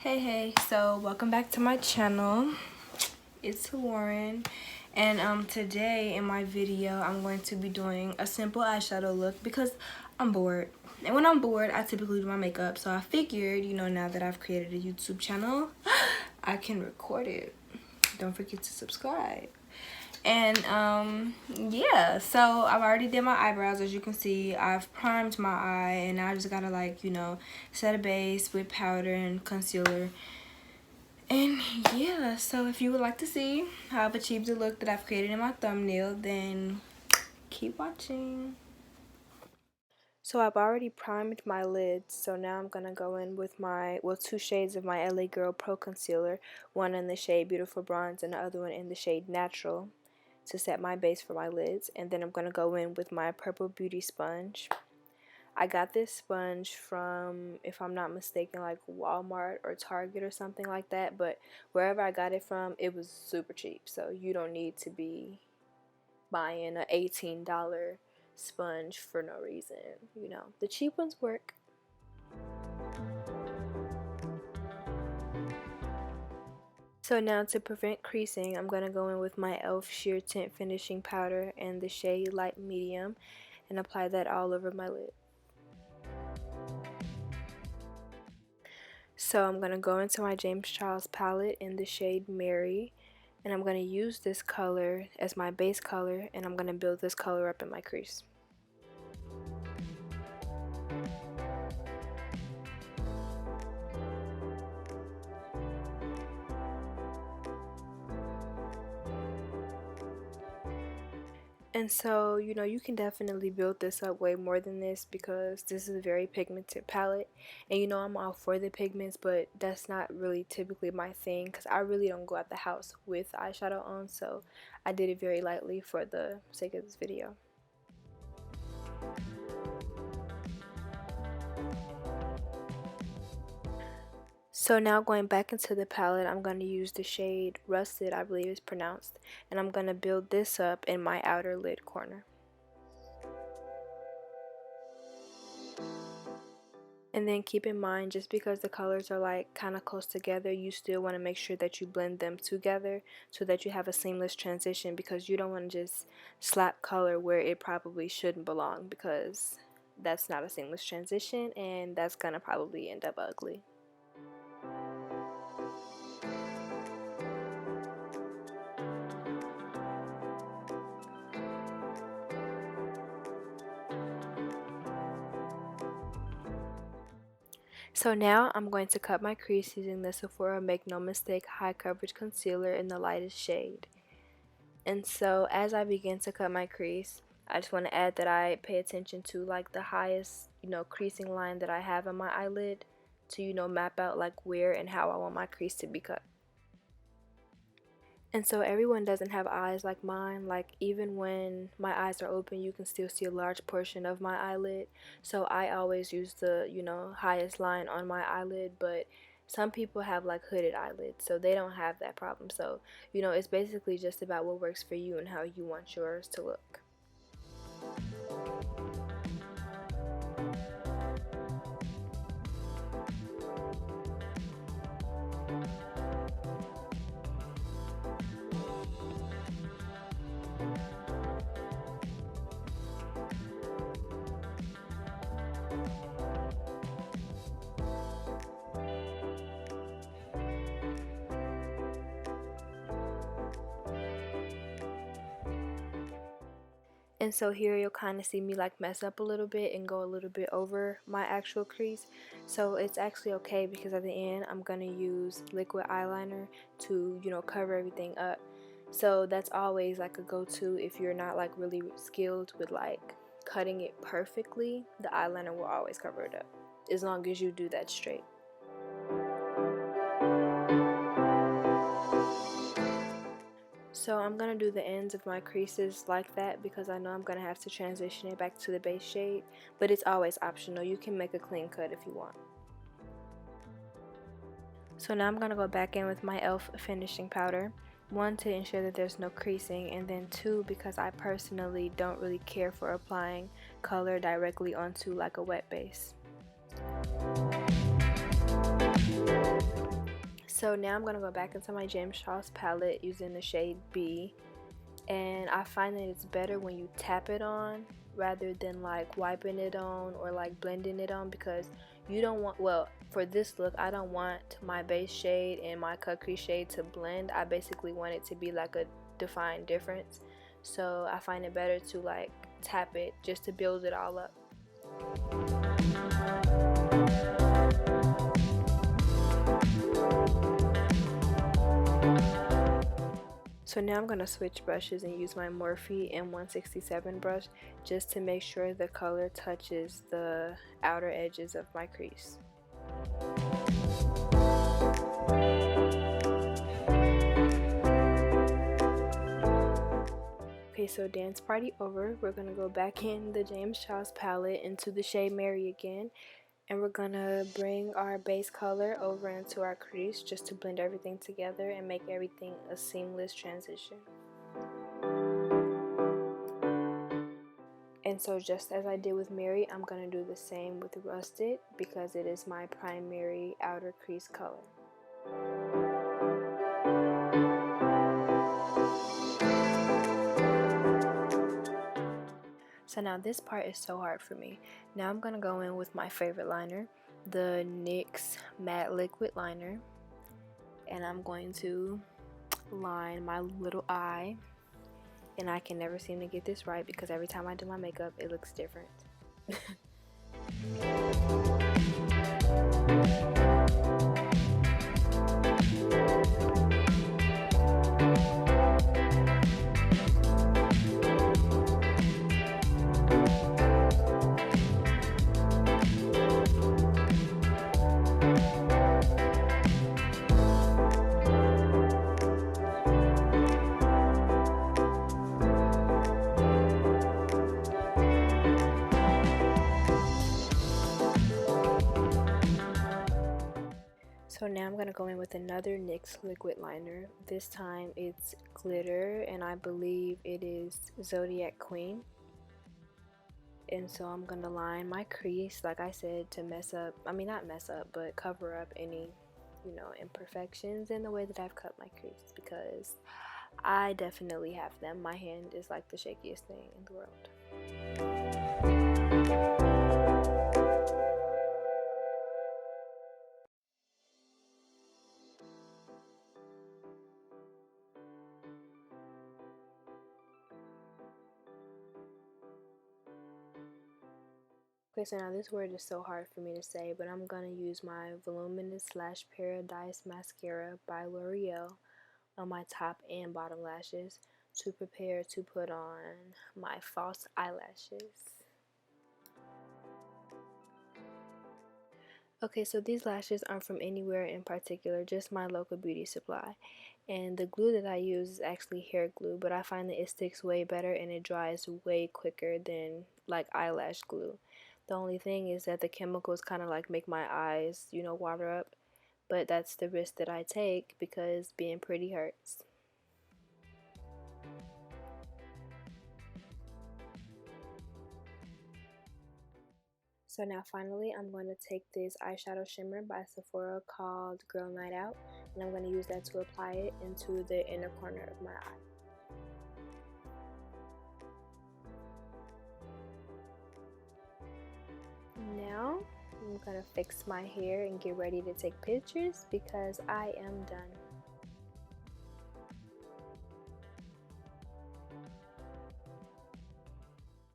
Hey, so welcome back to my channel. It's Lauren, and today in my video I'm going to be doing a simple eyeshadow look because I'm bored. And when I'm bored, I typically do my makeup, so I figured, now that I've created a YouTube channel, I can record it. Don't forget to subscribe. And yeah, so I've already did my eyebrows. As you can see, I've primed my eye, and now I just gotta set a base with powder and concealer. And yeah, so if you would like to see how I've achieved the look that I've created in my thumbnail, then keep watching. So I've already primed my lids, so now I'm gonna go in with my, two shades of my LA Girl Pro Concealer, one in the shade Beautiful Bronze and the other one in the shade Natural, to set my base for my lids. And then I'm gonna go in with my Purple Beauty sponge. I got this sponge from, if I'm not mistaken, like Walmart or Target or something like that, but wherever I got it from, it was super cheap, so you don't need to be buying an $18 sponge for no reason. The cheap ones work. So now, to prevent creasing, I'm going to go in with my e.l.f. Sheer Tint Finishing Powder in the shade Light Medium and apply that all over my lid. So I'm going to go into my James Charles palette in the shade Mary, and I'm going to use this color as my base color, and I'm going to build this color up in my crease. And so, you can definitely build this up way more than this because this is a very pigmented palette. And I'm all for the pigments, but that's not really typically my thing because I really don't go out the house with eyeshadow on. So I did it very lightly for the sake of this video. So now going back into the palette, I'm going to use the shade Rusted, I believe it's pronounced, and I'm going to build this up in my outer lid corner. And then keep in mind, just because the colors are like kind of close together, you still want to make sure that you blend them together so that you have a seamless transition, because you don't want to just slap color where it probably shouldn't belong, because that's not a seamless transition and that's going to probably end up ugly. So now I'm going to cut my crease using the Sephora Make No Mistake High Coverage Concealer in the lightest shade. And so as I begin to cut my crease, I just want to add that I pay attention to like the highest, creasing line that I have on my eyelid to, map out like where and how I want my crease to be cut. And so everyone doesn't have eyes like mine. Like, even when my eyes are open, you can still see a large portion of my eyelid. So I always use the, highest line on my eyelid, but some people have like hooded eyelids, so they don't have that problem. So, it's basically just about what works for you and how you want yours to look. And so here you'll kind of see me like mess up a little bit and go a little bit over my actual crease. So it's actually okay, because at the end I'm going to use liquid eyeliner to, cover everything up. So that's always like a go-to if you're not like really skilled with like cutting it perfectly. The eyeliner will always cover it up as long as you do that straight. So I'm going to do the ends of my creases like that because I know I'm going to have to transition it back to the base shade, but it's always optional. You can make a clean cut if you want. So now I'm going to go back in with my e.l.f. finishing powder. 1, to ensure that there's no creasing, and then 2, because I personally don't really care for applying color directly onto like a wet base. So now I'm going to go back into my James Charles palette using the shade B. And I find that it's better when you tap it on rather than like wiping it on or like blending it on, because you don't want, well, for this look I don't want my base shade and my Cut-Crease shade to blend. I basically want it to be like a defined difference. So I find it better to like tap it just to build it all up. So now I'm going to switch brushes and use my Morphe M124 brush just to make sure the color touches the outer edges of my crease. Okay, so dance party over. We're going to go back in the James Charles palette into the shade Mary again. And we're going to bring our base color over into our crease just to blend everything together and make everything a seamless transition. And so just as I did with Mary, I'm going to do the same with Rusted because it is my primary outer crease color. So now this part is so hard for me. Now I'm going to go in with my favorite liner, the NYX Matte Liquid Liner. And I'm going to line my little eye. And I can never seem to get this right because every time I do my makeup, it looks different. So now I'm going to go in with another NYX liquid liner. This time it's glitter and I believe it is Zodiac Queen. And so I'm going to line my crease, like I said, to mess up, I mean not mess up, but cover up any, you know, imperfections in the way that I've cut my crease, because I definitely have them. My hand is like the shakiest thing in the world. Okay, so now this word is so hard for me to say, but I'm going to use my Voluminous / Paradise Mascara by L'Oreal on my top and bottom lashes to prepare to put on my false eyelashes. Okay, so these lashes aren't from anywhere in particular, just my local beauty supply. And the glue that I use is actually hair glue, but I find that it sticks way better and it dries way quicker than like eyelash glue. The only thing is that the chemicals kind of like make my eyes, you know, water up. But that's the risk that I take because being pretty hurts. So now finally I'm going to take this eyeshadow shimmer by Sephora called Girl Night Out, and I'm going to use that to apply it into the inner corner of my eye. Now I'm going to fix my hair and get ready to take pictures because I am done.